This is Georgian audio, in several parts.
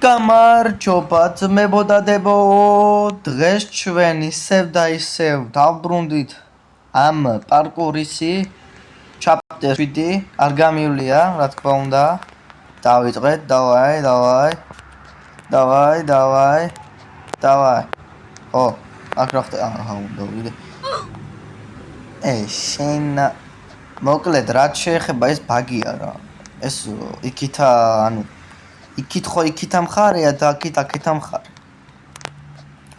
გამარჯობა ძმებო და დებო, დღეს ჩვენ ისევ და ისევ დავბრუნდით ამ პარკურისი chapter 7 არ გამივლია, რა თქმა უნდა. დავიწყეთ, დავაი. ო, აქ რა ხდება? აჰა, უნდა ვიდე. შენ მოკლედ რაც შეეხება ეს ბაგია რა. ეს იქითა, ანუ იქით ხო იქით ამხარეა და აქით ამხარე.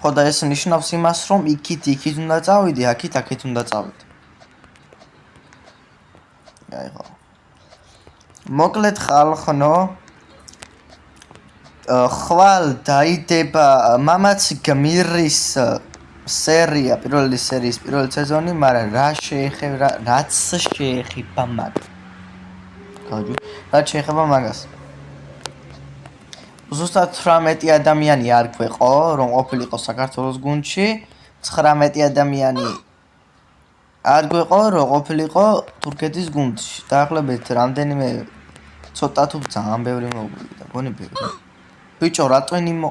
ხო და ეს ნიშნავს იმას, რომ იქით უნდა წავიდე, აქით უნდა წავიდე. აი ხო. მოკლედ ხალხო, ხვალ დაიდება მამაც გმირის სერია, პირველი სერიის პირველი სეზონი, მაგრამ რაც შეეხება მაგას. გაიჯი, რაც შეეხება მაგას. ზუსტად 18 ადამიანი არ გვეყო, რომ ყოფილიყო საქართველოს გუნდში, 19 ადამიანი არ გვეყო, რომ ყოფილიყო თურქეთის გუნდში. დაახლოებით რამდენიმე ცოტა თუ ძალიან ბევრი მოგვიდა, გონი ბევრი. ბიჭო, რატომ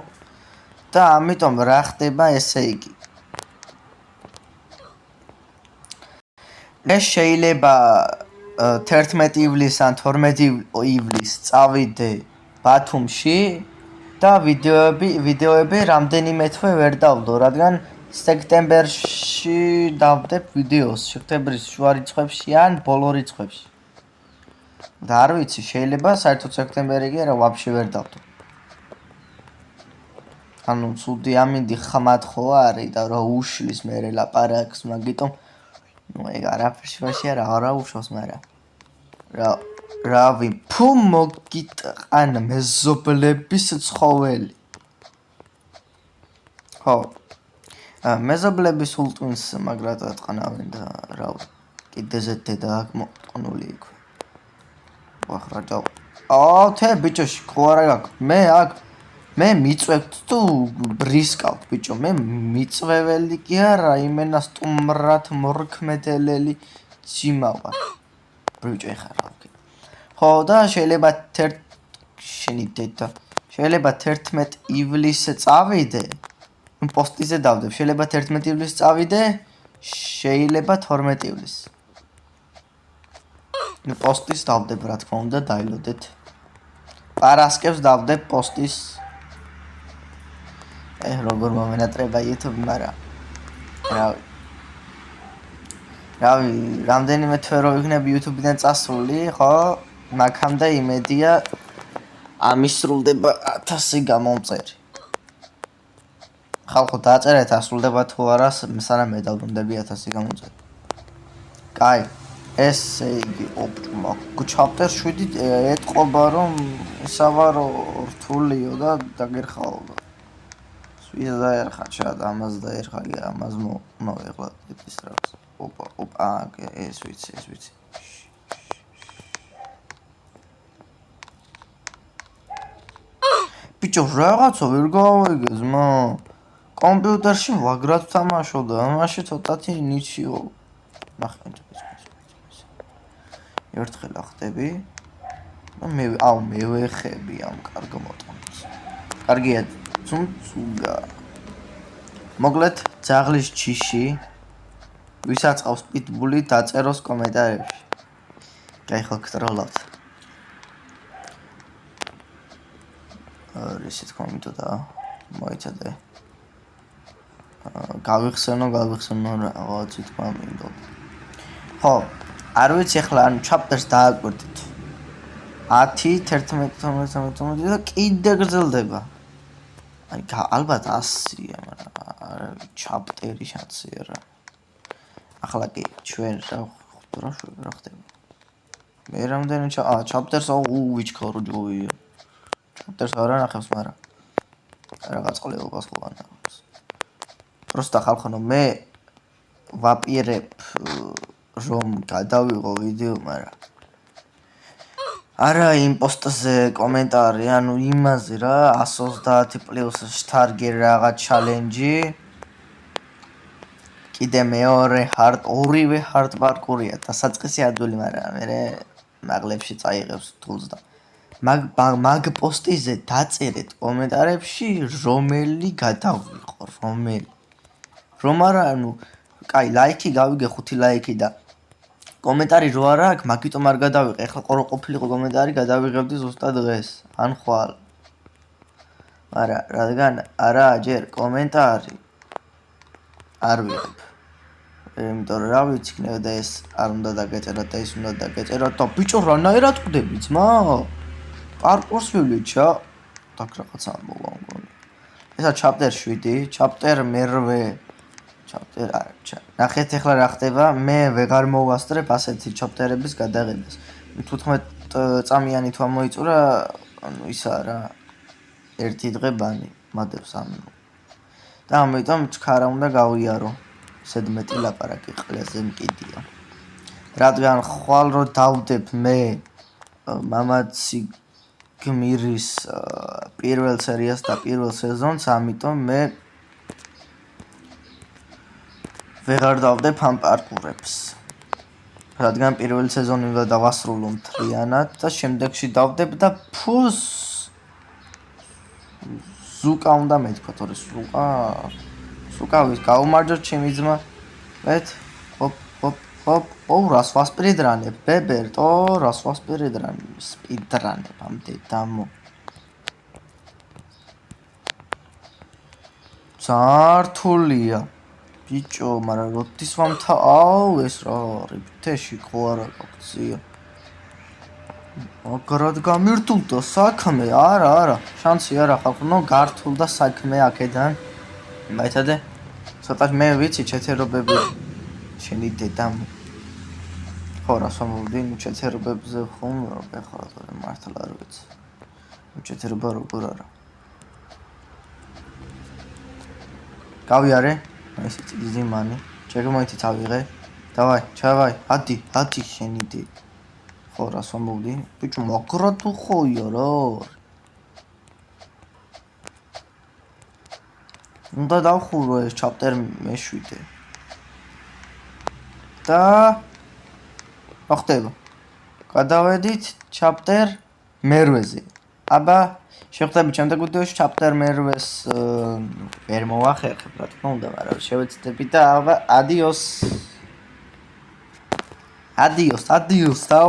და ამიტომ რა ხდება ესე იგი. ეს შეიძლება 11 ივლისს ან 12 ივლისს წავიდე ბათუმში და ვიდეოები რამდენიმე თვე ვერ დავდო, რადგან სექტემბერში დავდებ ვიდეოს, სექტემბრის შუა რიცხვებში ან ბოლო რიცხვებში. და არ ვიცი, შეიძლება საერთოდ სექტემბერი კი არა, ვაფშე ვერ დავდო. ანუ ცუდი ამინდი ხმად ხო არის და რა უშლის მე ლაპარაკს, მაგიტომ ეგ არაფერში არა უშავს, მაგრამ რავი, ფუ მოგიტყან მეზობლების ცხოველი. ხო. მეზობლების ულტვინს მაგრად ატყნავენ და რავი, კიდეზე დედა აქ მოყნული იქ. ვახრა და თე ბიჭოში, ხო არა აქ, მე მიწვევთ თუ ბრისკავთ ბიჭო, მე მიწვეველი კი არა, იმენა სტუმრად მორქმედელელი ძიმავა. ბიჭო ეხა რა ვქი. ხო და შეიძლება 11 ივლისს წავიდე. პოსტიზე დავდებ, შეიძლება 11 ივლისს წავიდე, შეიძლება 12 ივლისს. პოსტის დავდებ, რა თქმა უნდა, დაილოდეთ. პარასკევს დავდებ პოსტის. როგორ მომენატრება YouTube, მაგრამ რავი, რამდენიმე თვე რო იქნები YouTube-დან წასული, ხო? მაგამდე იმედია ამის სრულდება 1000 გამომწერი. ხალხო, დაწერეთ ასრულდება თუ არა, სანამ მე დავბრუნდები 1000 გამომწერი. კაი, ესე იგი, chapter 7 ეთყობა, რომ ისავარო რთულიო და დაგერხაო. სვიზა დაერხა ჩად, ამას დაერხა, ამას ეხლა ის რაღაც. ოპა, ეს ვიცი. ბიჭო, რაღაცა ვერ გავიგე ზმა. კომპიუტერში ვაგრად თამაშობდა, ამაში ცოტათი ნიჩიო. ნახე. ერთხელ ახტები და მე ვეხები ამ კარგ მოტონს. კარგია, ცუნცუგა. მოკლედ, ძაღლის ჯიში ვისაც ყავს პიტბული დაწეროს კომენტარებში. კაი ხო გტროლავთ. ისეთ კომენტოდა მოიცადე. გავიხსენო რაღაცი თქვა მინდო. ხო, არ ვიცი ახლა ან chapters დააკვირდით. 10, 11, 12 და კიდე გრძელდება. აი ალბათ 100-ია, მაგრამ chapter-ი შანსია რა. ახლა კი ჩვენ რა ხდება. მე რამდენი chapters ვიჩქარო ჯოია. chapters არა ნახავს, მაგრამ რაღაც ყოლებას ხო ანახავს. просто ხალხო, მე ვაპირებ რომ გადავიღო ვიდეო, მაგრამ არა იმ პოსტზე კომენტარი, ანუ იმაზე რა 130+ target რაღაც challenge. კიდე ორივე hard parkour-ია და საწყისი ადვილი, მაგრამ მე მაღლებში წაიღებს თულს და მაგ პოსტიზე დაწერეთ კომენტარებში რომელი გადავიყო რომ არა ანუ კაი ლაიქი გავიგე 5 ლაიქი და კომენტარი რო არა აქვს მაგიტომ არ გადავიყე ეხლა ყოფილიყო კომენტარი გადავიღებდი ზუსტად დღეს ან ხვალ მაგრამ რადგან არა ჯერ კომენტარი არ ვიღებ იმიტომ რომ რა ვიცი იქნებოდა ეს არ უნდა დაგეწეროთ და ის უნდა დაგეწეროთ და ბიჭო რანაირად ყვდები ძმა პარკურს ვივლიჩა так რაღაცა მოვა მგონი ესა ჩაპტერ 7 ჩაპტერ მერვე ჩაპტერ არა ნახეთ ახლა რა ხდება მე ვეღარ მოვასწრებ ასეთი ჩაპტერების გადაღებას 15 წამიანი თუ მოიწურა ანუ ისა რა ერთი დღე ბანი მადებს ანუ და ამიტომ ჩქარა უნდა გავიარო სედმეტი ლაპარაკი ყველაზე მკიდია რადგან ხვალ რო დავდებ მე მამაცი გმირის პირველ სერიას და პირველ სეზონს ამიტომ მე ვეღარ დავდებ ამ პარკურებს რადგან პირველი სეზონი უნდა დავასრულო მთლიანად და შემდეგში დავდებ და ფუს ზუკა უნდა მეთქვა თორე ზუკა ვის გაუმარჯოთ ჩემი ძმა ვეთ რას ვასპირიდრანებ ბებერტო რას ვასპირიდრანებ სპიდრანებ ამ დედამო ზართულია ბიჭო მაგრამ როდის ვამთა აუ ეს რა არის თეში ხო არა გაქცია აგრად გამირთულდა საქმე არა შანსი არა ხალხო გართულდა საქმე აქედან მაითადე ცოტა მე ვიცი ჩეთერობები შენი დედამო ხო რა სამოვდი ჩეთერობებზე ხომ ეხლა თორე მართლა არ ვიცი ჩეთერობა როგორ არა გავიარე ეს ზიმანი ჩეგმოითი წავიღე დავაი ჩავაი ადი შენი დი ხო რა სამოვდი ბიჭო მაგრა თუ ხოია რა უნდა დავხურო ეს ჩაპტერ მე-7 და რა ხდება გადავედით ჩაპტერ მე-8-ზე აბა შევხვდებით შემდეგ ვიდეოში ჩაპტერ მე-8-ს ვერ მოვახერხებ რა თქმა უნდა მაგრამ შევეცდები და აბა ადიოს